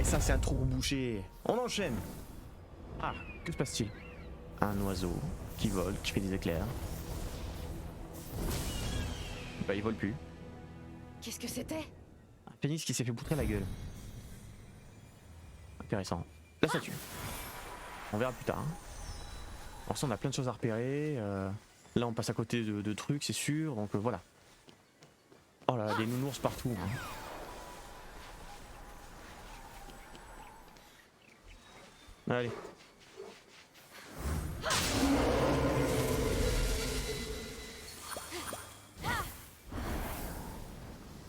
et ça c'est un trou bouché. On enchaîne. Ah, que se passe-t-il? Un oiseau qui vole, qui fait des éclairs. Bah il vole plus. Qu'est-ce que c'était? Un pénis qui s'est fait poutrer la gueule. Intéressant. La statue. On verra plus tard. Hein. Alors ça on a plein de choses à repérer. Là on passe à côté de trucs c'est sûr. Donc voilà. Oh là là, des nounours partout. Hein. Allez.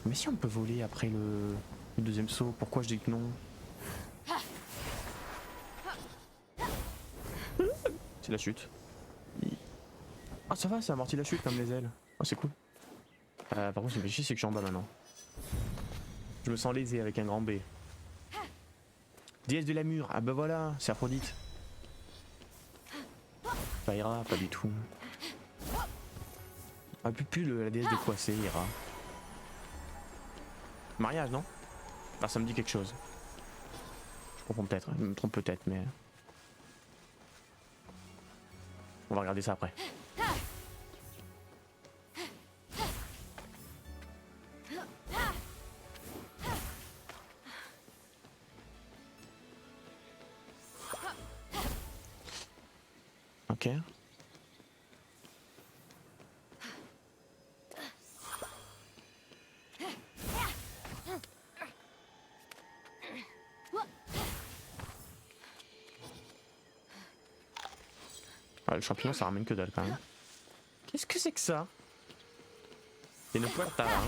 Mais si on peut voler après le deuxième saut, pourquoi je dis que non? C'est la chute. Ah ça va, ça amortit la chute comme les ailes. Oh c'est cool. Par contre ce qui me fait chier c'est que je suis en bas maintenant. Je me sens lésé avec un grand B. Déesse de la mur, ah bah voilà, c'est Aphrodite. Ça ira, pas du tout. Ah plus la déesse de quoi c'est ira. Mariage non? Ah ça me dit quelque chose. Je comprends peut-être, je me trompe peut-être mais... On va regarder ça après. Ok. Ah, le champignon ça ramène que dalle quand même. Qu'est-ce que c'est que ça? C'est une puerta là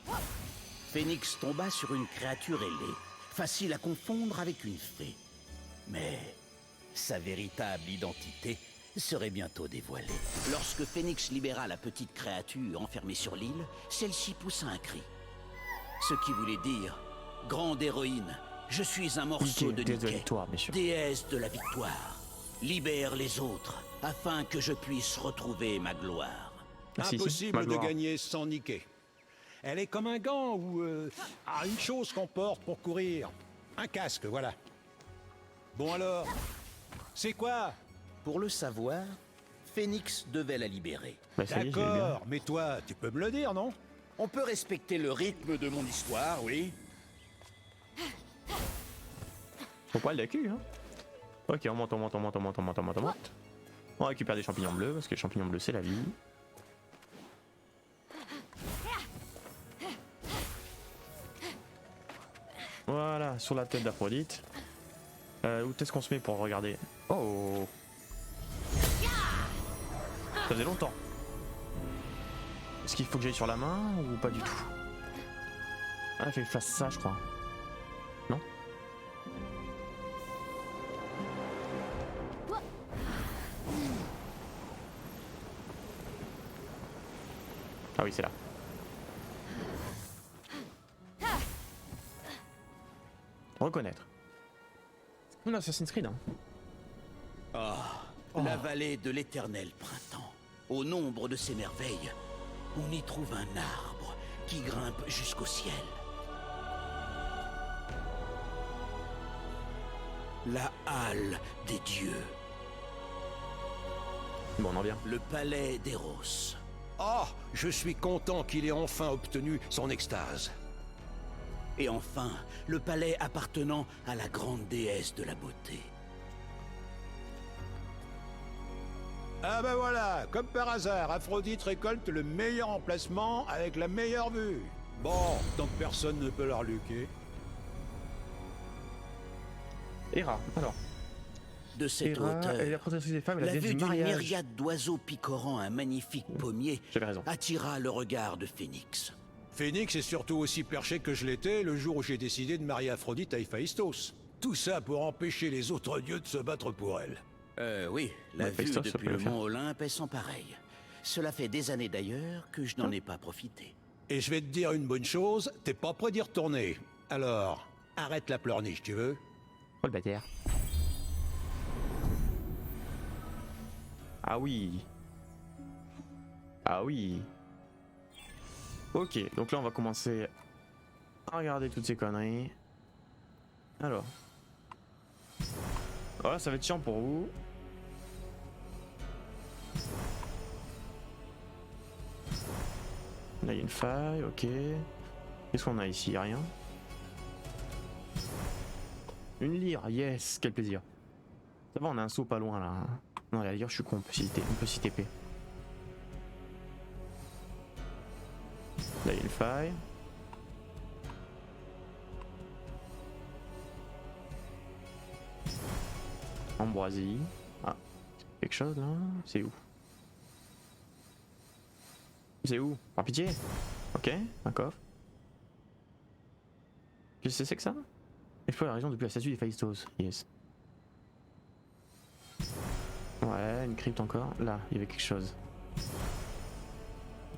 hein. Phénix tomba sur une créature ailée, facile à confondre avec une fée. Mais sa véritable identité serait bientôt dévoilée. Lorsque Phénix libéra la petite créature enfermée sur l'île, celle-ci poussa un cri. Ce qui voulait dire « Grande héroïne, je suis un morceau de déesse de la Niké, victoire, bien sûr. déesse de la victoire. Libère les autres, afin que je puisse retrouver ma gloire. » Ah, si, Impossible ma de gloire. gagner sans Niké. Elle est comme un gant ou une chose qu'on porte pour courir. Un casque, voilà. Bon alors, c'est quoi? Pour le savoir, Phénix devait la libérer. Bah ça y est, je l'ai bien. D'accord, mais toi, tu peux me le dire, non? On peut respecter le rythme de mon histoire, oui. Faut pas le cul hein. Ok on monte, on monte, on monte, on monte, on monte, on monte, on monte. On récupère des champignons bleus parce que les champignons bleus c'est la vie. Voilà, sur la tête d'Aphrodite. Où est-ce qu'on se met pour regarder? Oh! Ça faisait longtemps. Est-ce qu'il faut que j'aille sur la main ou pas du tout? Ah, il fait face ça, je crois. Non? Ah oui, c'est là. Reconnaître. On a Assassin's Creed, hein. La vallée de l'éternel printemps. Au nombre de ses merveilles, on y trouve un arbre qui grimpe jusqu'au ciel. La halle des dieux. Bon, on en vient. Le palais d'Eros. Oh, je suis content qu'il ait enfin obtenu son extase. Et enfin, le palais appartenant à la grande déesse de la beauté. Ah ben voilà, comme par hasard, Aphrodite récolte le meilleur emplacement avec la meilleure vue. Bon, tant que personne ne peut la reluquer. Hera, alors. De cette Hera, elle est la hauteur, protectrice des femmes et la la déesse vue du d'une mariage. myriade d'oiseaux picorant un magnifique pommier J'avais raison. attira le regard de Phénix. Phénix est surtout aussi perché que je l'étais le jour où j'ai décidé de marier Aphrodite à Héphaïstos. Tout ça pour empêcher les autres dieux de se battre pour elle. Oui, la Ouais, vue Héphaïstos, ça depuis peut le le faire. mont Olympe est sans pareil. Cela fait des années d'ailleurs que je n'en ai pas profité. Et je vais te dire une bonne chose, t'es pas prêt d'y retourner. Alors, arrête la pleurniche, tu veux? Oh le bâtard. Ah oui. Ah oui. Ok, donc là on va commencer Regardez toutes ces conneries. Alors. Voilà, ça va être chiant pour vous. Là, il y a une faille, ok. Qu'est-ce qu'on a ici? Rien. Une lyre, yes, quel plaisir. Ça va, on a un saut pas loin là. Non, la lyre, je suis con, on peut s'y TP. Là, il y a une faille. Ambroisie. Ah, quelque chose là? C'est où? C'est où? Par pitié? Ok, un coffre. Qu'est-ce que c'est que ça? Explore la région depuis la statue des Phaistos. Yes. Ouais, une crypte encore. Là, il y avait quelque chose.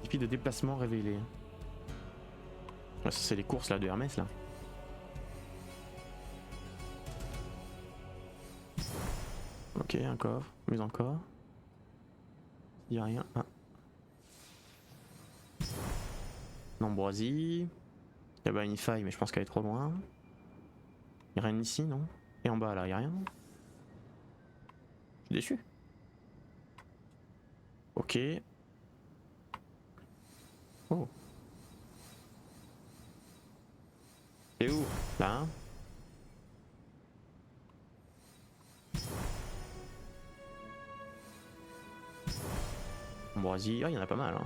Défi de déplacement révélé. Ah, ça c'est les courses là de Hermès là. Ok, un coffre, mais encore. Il n'y a rien. Ah. L'ambroisie. Il y a bah une faille, mais je pense qu'elle est trop loin. Il n'y a rien ici, non? Et en bas là, il n'y a rien. Je suis déçu. Ok. Oh. C'est où? Là hein. Ambroisie, ah il y en a pas mal hein.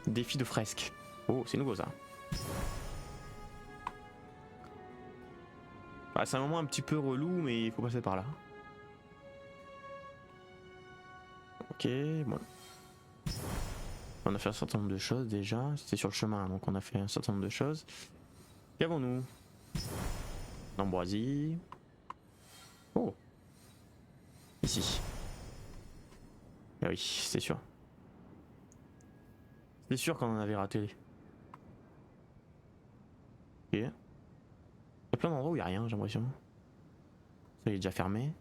Défi de fresque. Oh, c'est nouveau ça. Ah, c'est un moment un petit peu relou, mais il faut passer par là. Ok, bon. On a fait un certain nombre de choses déjà. C'était sur le chemin, donc on a fait un certain nombre de choses. Qu'avons-nous? L'ambroisie. Oh. Ici. Ah oui, c'est sûr. C'est sûr qu'on en avait raté. Ok. Il y a plein d'endroits où il n'y a rien, j'ai l'impression. Ça il est déjà fermé.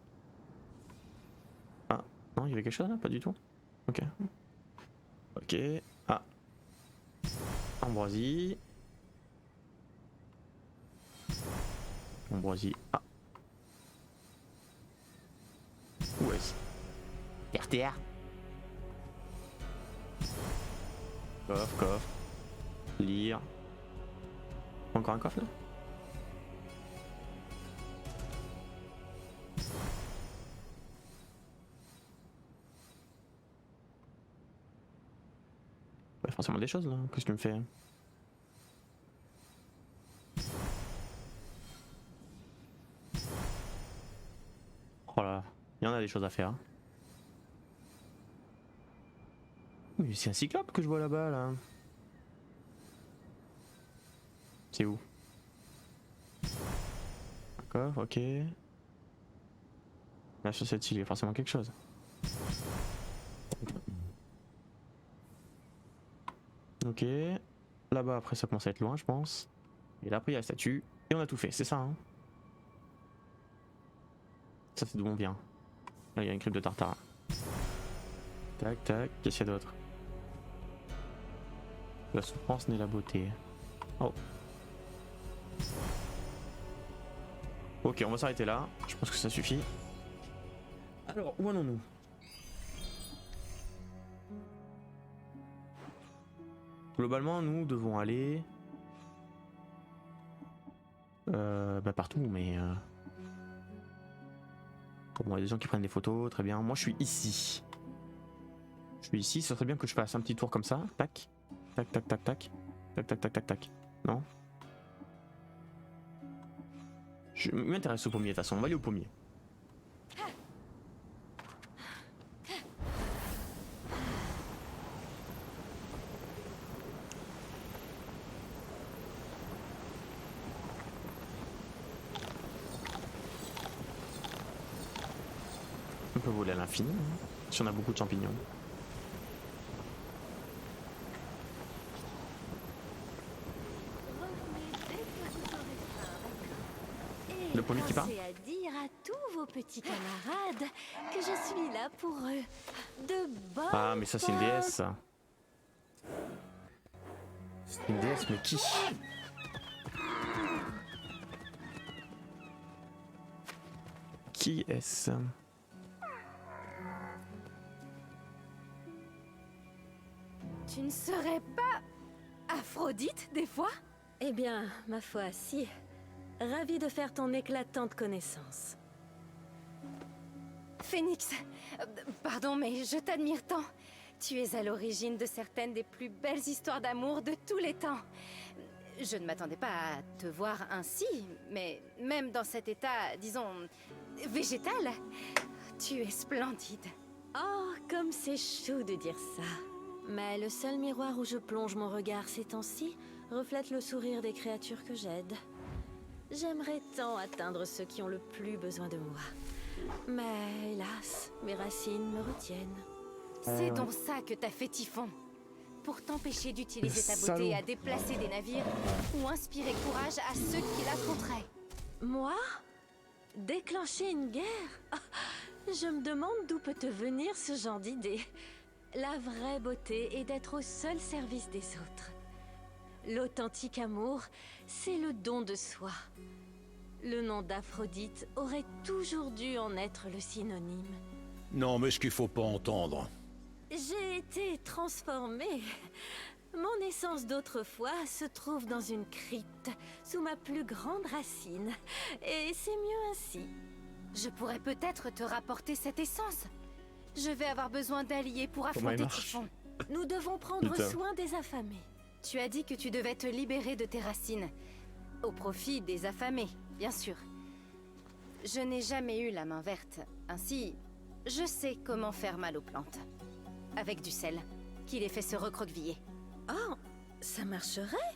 Ah, non, il y avait quelque chose là? Pas du tout. Ok. Ok. Ah. Ambroisie. Ambroisie. Ah. Où est-ce? RTR. Coffre, coffre. Lire. Encore un coffre là? Ouais, forcément des choses là. Qu'est-ce que tu me fais? Oh là, il y en a des choses à faire. Mais c'est un cyclope que je vois là-bas là. C'est où? D'accord, ok. Là sur cette île il y a forcément quelque chose. Ok. Là-bas après ça commence à être loin je pense. Et là après il y a la statue. Et on a tout fait, c'est ça hein. Ça c'est d'où on vient. Là il y a une crypte de Tartara. Tac tac, qu'est-ce qu'il y a d'autre? La souffrance n'est la beauté. Oh. Ok, on va s'arrêter là. Je pense que ça suffit. Alors, où allons-nous? Globalement, nous devons aller... bah partout, mais... Bon, il y a des gens qui prennent des photos, très bien. Moi, je suis ici. Je suis ici, ce serait bien que je fasse un petit tour comme ça. Tac. Tac, tac, tac, tac. Tac, tac, tac, tac, tac. Non? Je m'intéresse au pommier, de toute façon. On va aller au pommier. On peut voler à l'infini, hein, si on a beaucoup de champignons. Le pommier qui part? À dire à tous vos petits petits camarades que je suis là pour eux. De bonnes Ah, mais ça, c'est une potes. déesse, ça. C'est une déesse, mais qui? Qui est-ce? Tu ne serais pas Aphrodite des fois? Eh bien, ma foi, si. Ravie de faire ton éclatante connaissance. Phénix, pardon, mais je t'admire tant. Tu es à l'origine de certaines des plus belles histoires d'amour de tous les temps. Je ne m'attendais pas à te voir ainsi, mais même dans cet état, disons, végétal, tu es splendide. Oh, comme c'est chou de dire ça. Mais le seul miroir où je plonge mon regard ces temps-ci reflète le sourire des créatures que j'aide. J'aimerais tant atteindre ceux qui ont le plus besoin de moi. Mais hélas, mes racines me retiennent. C'est donc ça que t'as fait Typhon. Pour t'empêcher d'utiliser ta Salaud. beauté à déplacer des navires ou inspirer courage à ceux qui l'affronteraient. Moi? Déclencher une guerre? Ah, je me demande d'où peut te venir ce genre d'idée. La vraie beauté est d'être au seul service des autres. L'authentique amour, c'est le don de soi. Le nom d'Aphrodite aurait toujours dû en être le synonyme. Non, mais ce qu'il faut pas entendre. J'ai été transformée. Mon essence d'autrefois se trouve dans une crypte, sous ma plus grande racine. Et c'est mieux ainsi. Je pourrais peut-être te rapporter cette essence. Je vais avoir besoin d'alliés pour Comment il affronter marche? Typhon. Nous devons prendre Putain. soin des affamés. Tu as dit que tu devais te libérer de tes racines. Au profit des affamés, bien sûr. Je n'ai jamais eu la main verte. Ainsi, je sais comment faire mal aux plantes. Avec du sel, qui les fait se recroqueviller. Oh, ça marcherait?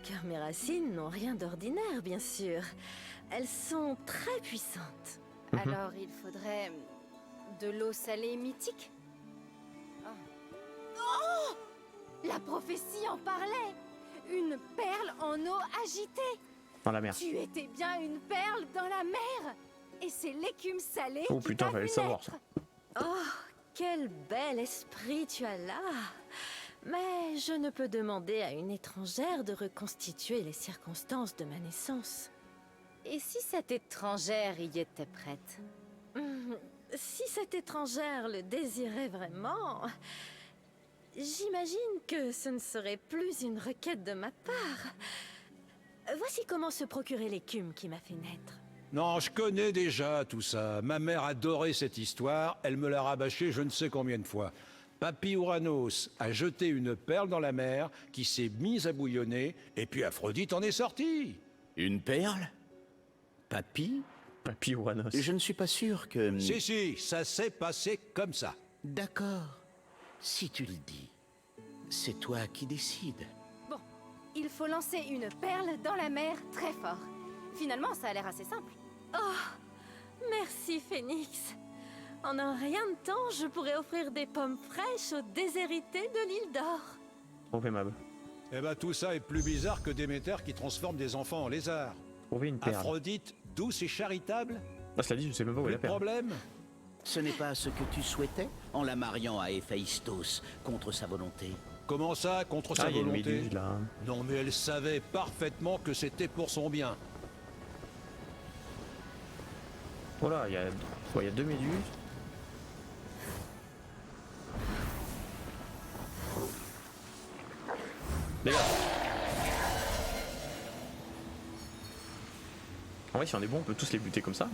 Car mes racines n'ont rien d'ordinaire, bien sûr. Elles sont très puissantes. Alors il faudrait de l'eau salée mythique. Oh! La prophétie en parlait. Une perle en eau agitée. Dans la mer. Tu étais bien une perle dans la mer. Et c'est l'écume salée Oh, qui putain, t'a fallait vu le savoir, naître. Oh, quel bel esprit tu as là! Mais je ne peux demander à une étrangère de reconstituer les circonstances de ma naissance. Et si cette étrangère y était prête? Si cette étrangère le désirait vraiment, j'imagine que ce ne serait plus une requête de ma part. Voici comment se procurer l'écume qui m'a fait naître. Non, je connais déjà tout ça. Ma mère adorait cette histoire, elle me l'a rabâchée je ne sais combien de fois. Papy Ouranos a jeté une perle dans la mer qui s'est mise à bouillonner, et puis Aphrodite en est sortie. Une perle? Papy? Papy Uranus. Je ne suis pas sûr que... Si, ça s'est passé comme ça. D'accord. Si tu le dis, c'est toi qui décides. Bon, il faut lancer une perle dans la mer très fort. Finalement, ça a l'air assez simple. Merci, Phénix. En un rien de temps, je pourrais offrir des pommes fraîches aux déshérités de l'île d'Or. Trop aimable. Eh ben tout ça est plus bizarre que Déméter qui transforme des enfants en lézards. Trouver une perle. Aphrodite, douce et charitable, Ah, cela dit, je sais même pas où est plus la de perle. problème. Ce n'est pas ce que tu souhaitais en la mariant à Héphaïstos contre sa volonté. Comment ça, contre Ah, sa il y a une volonté? méduse là. Non mais elle savait parfaitement que c'était pour son bien. Voilà, il y a 2 méduses. Les gars. En vrai, si on est bon, on peut tous les buter comme ça.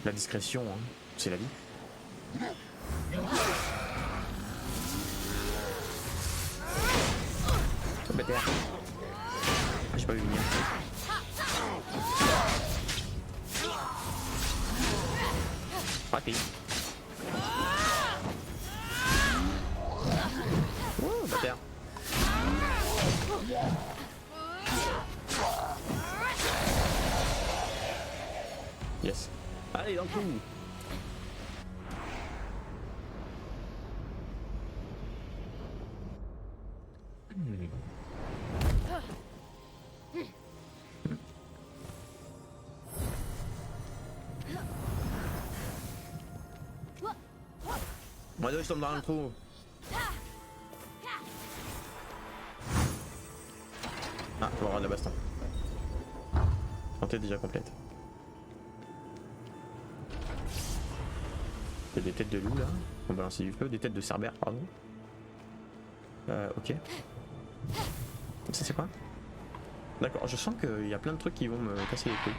La discrétion, hein, c'est la vie. Oh, bâtard. J'ai pas vu venir. Raté. Oh, bâtard. Yes. Allez, dans le coup. deux, je tombe dans le trou. Ah, faut avoir de la baston. Santé déjà complète. Il y a des têtes de loup là. On va lancer du feu. Des têtes de cerbère, pardon. Ok. Ça c'est quoi? D'accord, je sens qu'il y a plein de trucs qui vont me casser les couilles.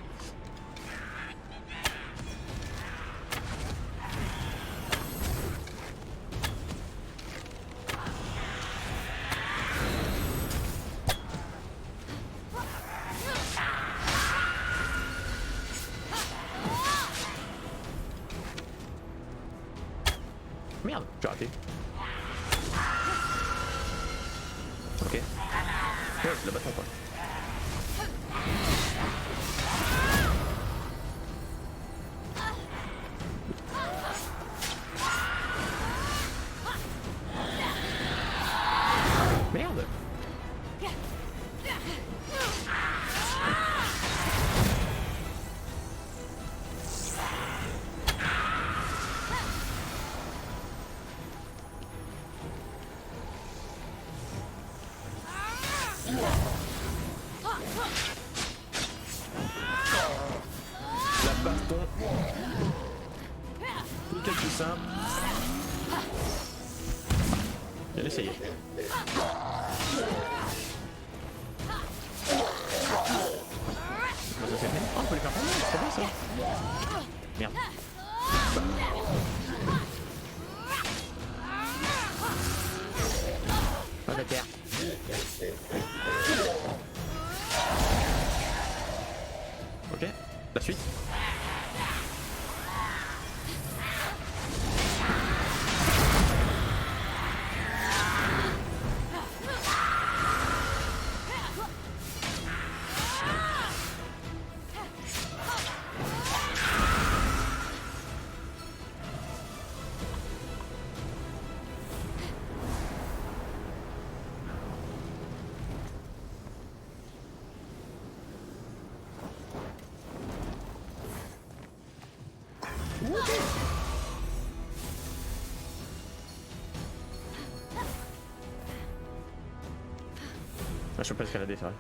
Merde, j'ai raté. Ok. Ouais, c'est la bâton quoi. Merde. La baston. Tout est plus simple. Bien essayé. Comment ça s'est fait? Oh, on peut les faire prendre, c'est bien ça. Merde. Pas de terre. Ok, la suite. Ah, je peux pas escalader, c'est vrai.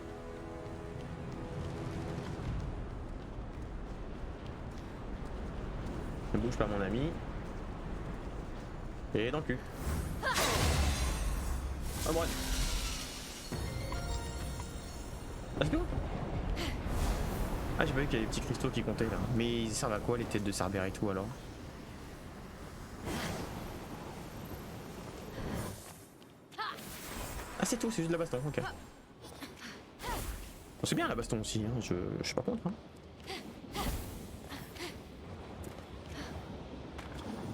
Ne bouge pas mon ami. Et dans le cul. À droite. Let's go. Ah, j'ai pas vu qu'il y avait des petits cristaux qui comptaient là. Mais ils servent à quoi les têtes de cerbère et tout alors? Ah, c'est tout, c'est juste de la baston, ok. Bon, c'est bien la baston aussi, hein. Je suis pas contre. Hein.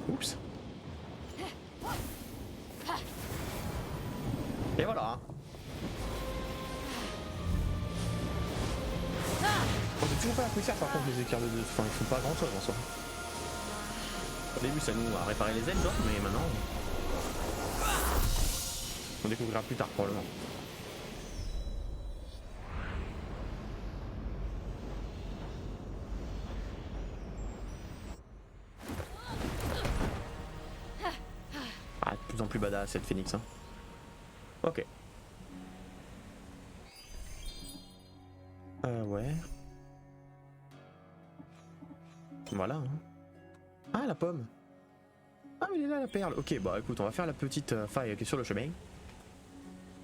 Oups. Et voilà. On sait toujours pas à quoi ils servent par contre les éclairs de deux. Enfin, ils font pas grand chose en soi. Au début ça nous a réparé les ailes genre, mais maintenant on découvrira plus tard probablement. Ah, de plus en plus badass cette phénix hein. Ok. Ouais. Voilà. Hein. Ah, la pomme. Ah, mais il est là la perle. Ok, bah écoute, on va faire la petite faille qui est sur le chemin.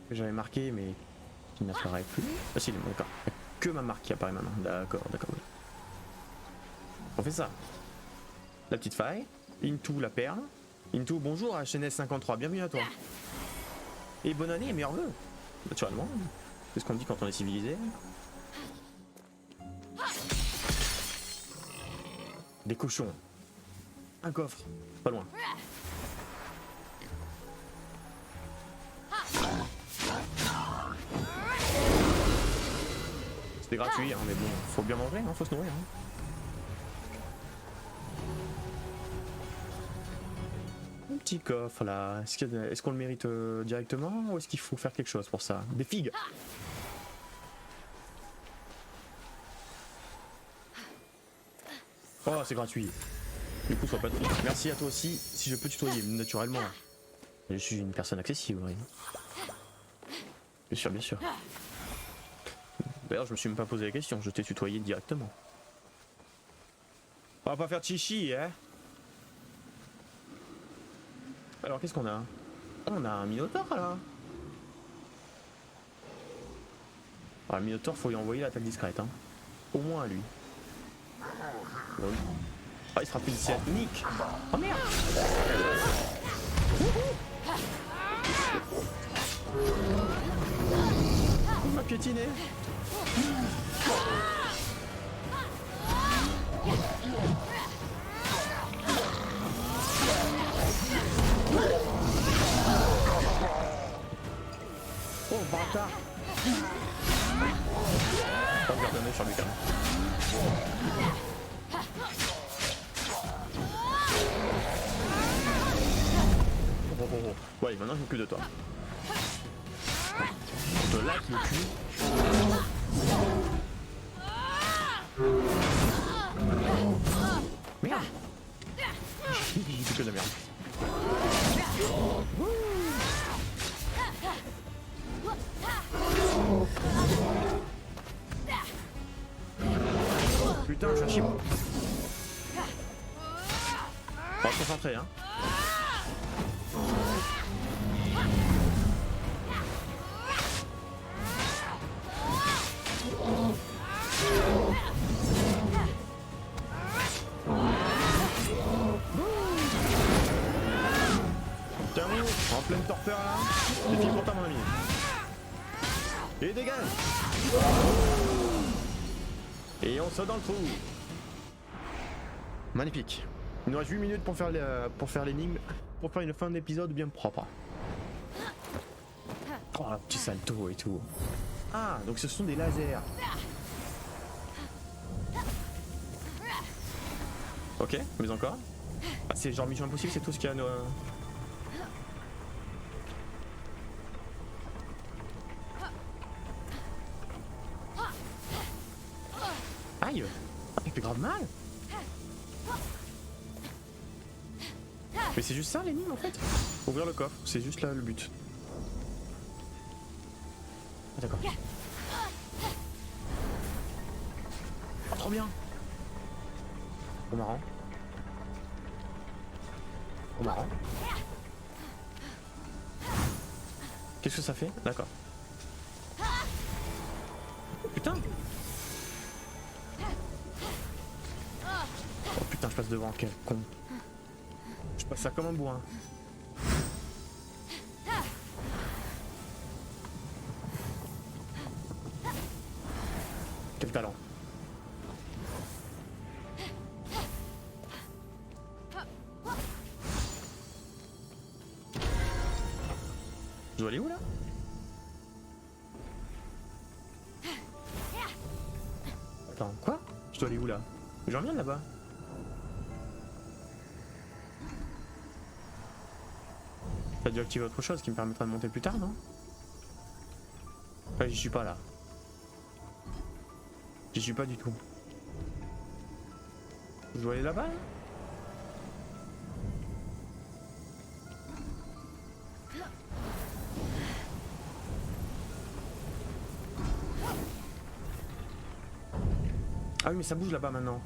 Que j'avais marqué, mais qui n'apparaît plus. Ah, si, d'accord. Que ma marque qui apparaît maintenant. D'accord, d'accord. Oui. On fait ça. La petite faille. Into la perle. Into, bonjour à HNS53, bienvenue à toi. Et bonne année et meilleurs vœux. Naturellement. C'est ce qu'on dit quand on est civilisé. Des cochons. Un coffre. Pas loin. C'était gratuit, hein, mais bon, faut bien manger, hein, faut se nourrir. Hein. Un petit coffre là. Est-ce qu'on le mérite directement ou est-ce qu'il faut faire quelque chose pour ça? Des figues. Oh, c'est gratuit. Du coup, sois pas de flic. Merci à toi aussi, si je peux tutoyer, naturellement. Je suis une personne accessible, oui. Bien sûr, bien sûr. D'ailleurs, je me suis même pas posé la question, je t'ai tutoyé directement. On va pas faire de chichi, hein. Alors, qu'est-ce qu'on a? On a un Minotaur, là. Alors, le Minotaur, faut lui envoyer l'attaque discrète, hein. Au moins à lui. Lol. Ah, il sera plus ici. Nick. Oh merde. Il m'a piétiné. Oh bâtard. Oh, je vais redonner sur lui quand même. Ouais, maintenant je m'occupe de toi. Je te lâche le cul. Merde. C'est que de la merde. Putain, je suis un chip. On va se concentrer, hein. En pleine torpeur là, c'est fini pour toi mon ami. Et dégage. Et on saute dans le trou. Magnifique. Il nous reste 8 minutes pour faire l'énigme, pour faire une fin d'épisode bien propre. Oh, un petit salto et tout. Ah, donc ce sont des lasers. Ok, mais encore. Ah, c'est genre Mission Impossible, c'est tout ce qu'il y a à nos... Aïe! Ça fait grave mal! Mais c'est juste ça l'énigme en fait? Ouvrir le coffre, c'est juste là le but. Ah, d'accord. Oh, trop bien! Trop marrant. Trop marrant. Qu'est-ce que ça fait? D'accord. Putain! Oh putain, je passe devant, quel con. Je passe ça comme un bourrin. Quel talent. Je dois aller où là? Attends, quoi? Je dois aller où là? J'en viens là-bas. T'as dû activer autre chose qui me permettra de monter plus tard, non? Ouais, j'y suis pas là. J'y suis pas du tout. Je dois aller là-bas là? Ah oui mais ça bouge là-bas maintenant.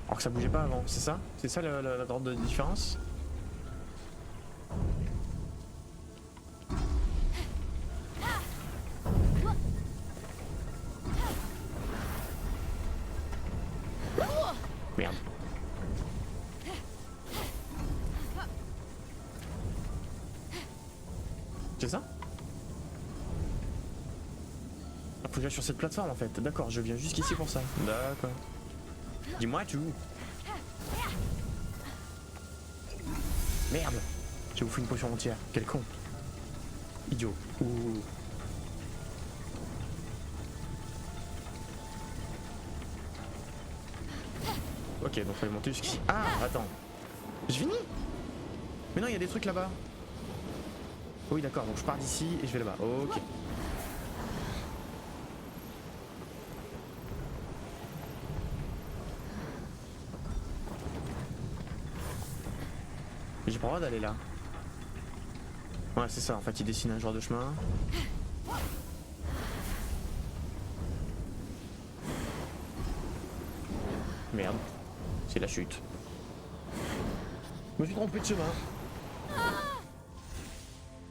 Alors que ça bougeait pas avant, c'est ça? C'est ça la grande différence? Merde. C'est ça? Ah, faut que j'aille sur cette plateforme en fait. D'accord, je viens jusqu'ici pour ça. D'accord. Dis-moi tout. Merde. J'ai bouffé une potion entière. Quel con. Idiot. Ouh. Ok, donc faut aller monter jusqu'ici. Ah, attends. J'ai fini? Mais non, il y a des trucs là-bas. Oui, d'accord, donc je pars d'ici et je vais là-bas. Ok. J'ai pas le droit d'aller là. Ouais, c'est ça, en fait, il dessine un genre de chemin. Merde, c'est la chute. Je me suis trompé de chemin.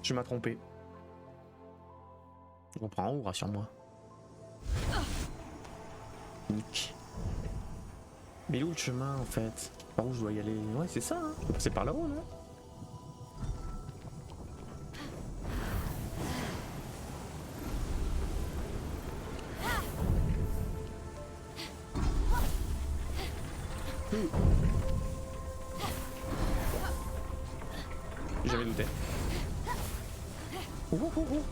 Je m'as trompé. On prend en haut, rassure-moi. Nick. Mais où le chemin en fait? Par où je dois y aller? Ouais, c'est ça, hein. Je peux passer par là-haut, non? J'avais douté. Oh, oh, oh.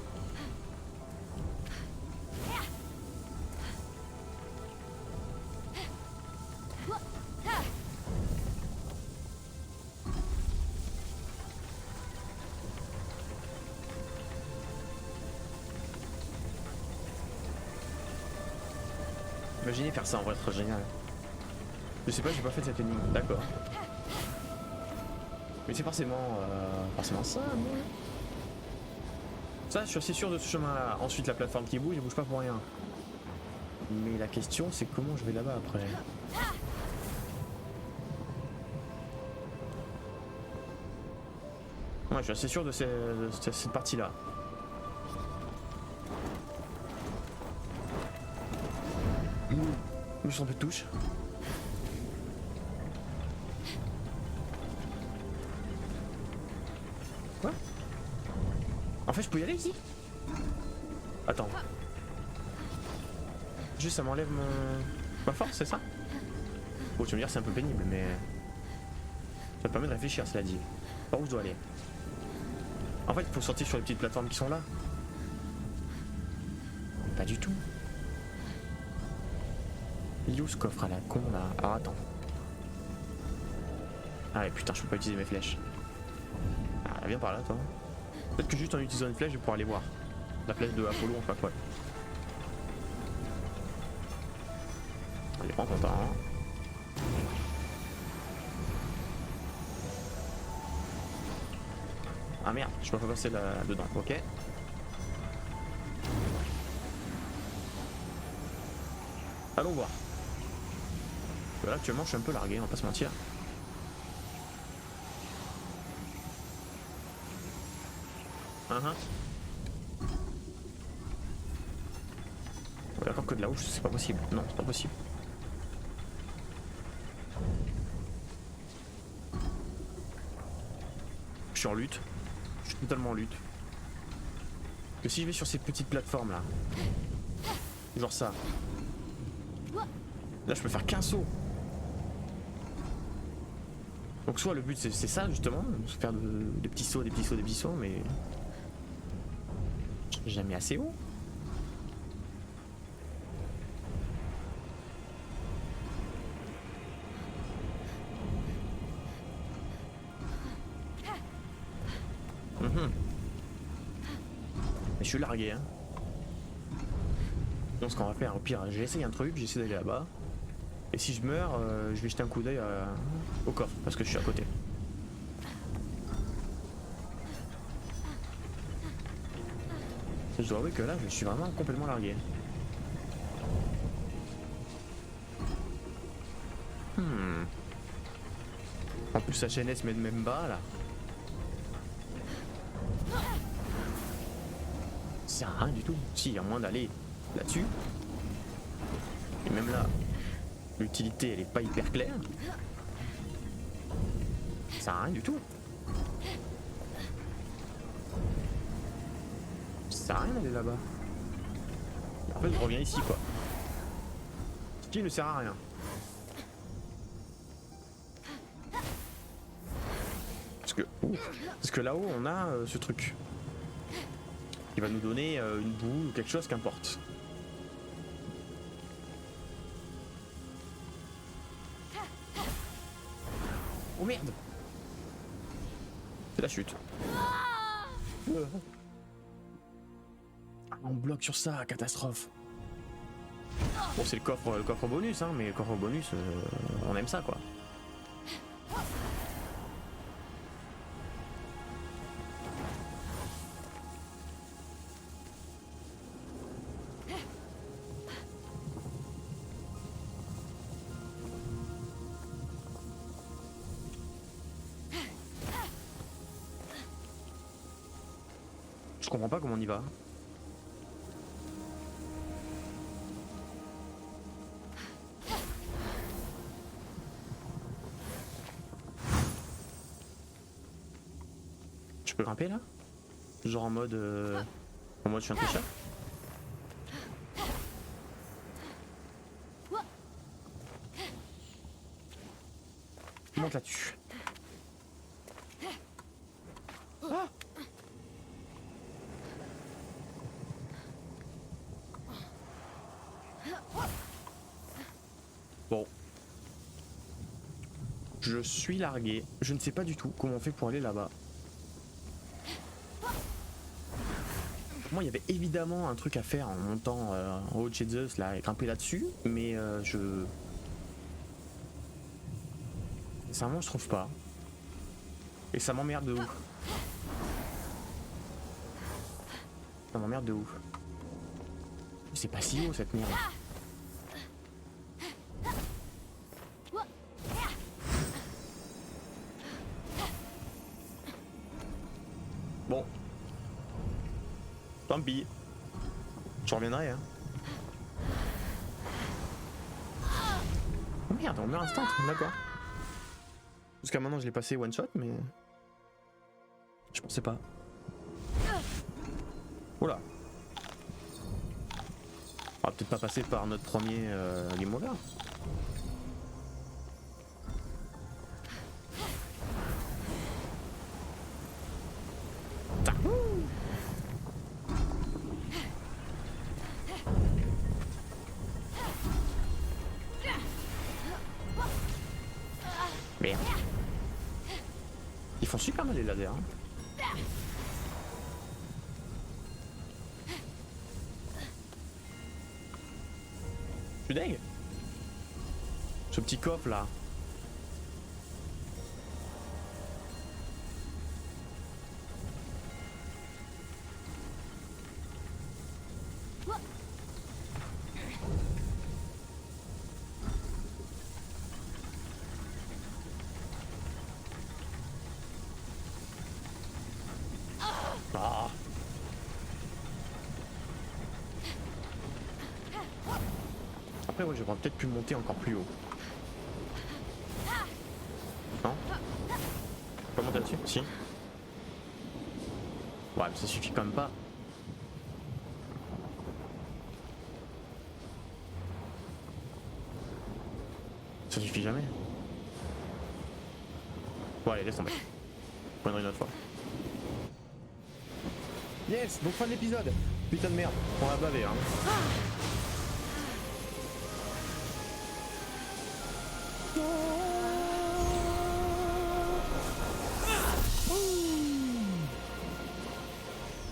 Imaginez faire ça en vrai, très génial. Je sais pas, j'ai pas fait cette énigme, d'accord. Mais c'est forcément ça, non? Ça, je suis assez sûr de ce chemin-là. Ensuite, la plateforme qui bouge, elle bouge pas pour rien. Mais la question, c'est comment je vais là-bas après. Ouais, je suis assez sûr de cette partie-là. Je me sens un peu de touche. Quoi? En fait, je peux y aller ici? Attends. Juste, ça m'enlève ma force, c'est ça? Bon, tu vas me dire, c'est un peu pénible, mais... ça me permet de réfléchir, cela dit. Par où je dois aller? En fait, il faut sortir sur les petites plateformes qui sont là. Pas du tout. Il est où ce coffre à la con là? Ah attends. Ah ouais, putain, je peux pas utiliser mes flèches. Ah viens par là toi. Peut-être que juste en utilisant une flèche je vais pouvoir aller voir. La flèche de Apollo, on fait pas quoi. On est pas content hein. Ah merde, je peux pas passer là dedans, ok. Allons voir. Là actuellement je suis un peu largué, on va pas se mentir. Ouais, d'accord que de là-haut c'est pas possible. Non, c'est pas possible. Je suis en lutte. Je suis totalement en lutte. Que si je vais sur ces petites plateformes là. Genre ça. Là je peux faire qu'un saut. Donc soit le but c'est ça justement, faire des petits sauts, des petits sauts, des petits sauts, mais jamais assez haut. Mais je suis largué hein. Donc ce qu'on va faire, au pire, j'essaye un truc, j'essaie d'aller là-bas. Et si je meurs, je vais jeter un coup d'œil au coffre, parce que je suis à côté. Je dois avouer que là, je suis vraiment complètement largué. En plus, la chaîne se met de même bas, là. Ça sert à rien du tout. Si, à moins d'aller là-dessus. Et même là, l'utilité, elle est pas hyper claire. Ça sert à rien du tout. Ça sert à rien d'aller là-bas. En fait, je reviens ici, quoi. Ce qui ne sert à rien. Parce que là-haut, on a ce truc. Qui va nous donner une boule ou quelque chose, qu'importe. Oh merde! C'est la chute. On bloque sur ça, catastrophe. Bon, c'est le coffre bonus, hein, mais le coffre bonus, on aime ça, quoi. Je comprends pas comment on y va. Je peux grimper là? Genre en mode je suis un tricheur? Monte là-dessus. Ah! Bon. Je suis largué. Je ne sais pas du tout comment on fait pour aller là-bas. Pour moi, il y avait évidemment un truc à faire en montant en haut de chez Zeus, là, et grimper là-dessus, mais sincèrement, je trouve pas. Et ça m'emmerde de ouf. Ça m'emmerde de ouf. C'est pas si haut cette merde. Bon. Tant pis. Je reviendrai, hein. Oh merde, on meurt instant, d'accord. Jusqu'à maintenant, je l'ai passé one shot, mais. Je pensais pas. Oula. On va peut-être pas passer par notre premier game over. Merde. Ils font super mal les lasers. Hein. Je suis deg. Ce petit coffre là. Ah. Après ouais, j'aurais peut-être pu monter encore plus haut. Non? Pas monter là-dessus? Si. Ouais mais ça suffit quand même pas. Ça suffit jamais. Bon allez laisse tomber. Je prendrai une autre fois. Yes, donc fin de l'épisode. Putain de merde, on va baver hein.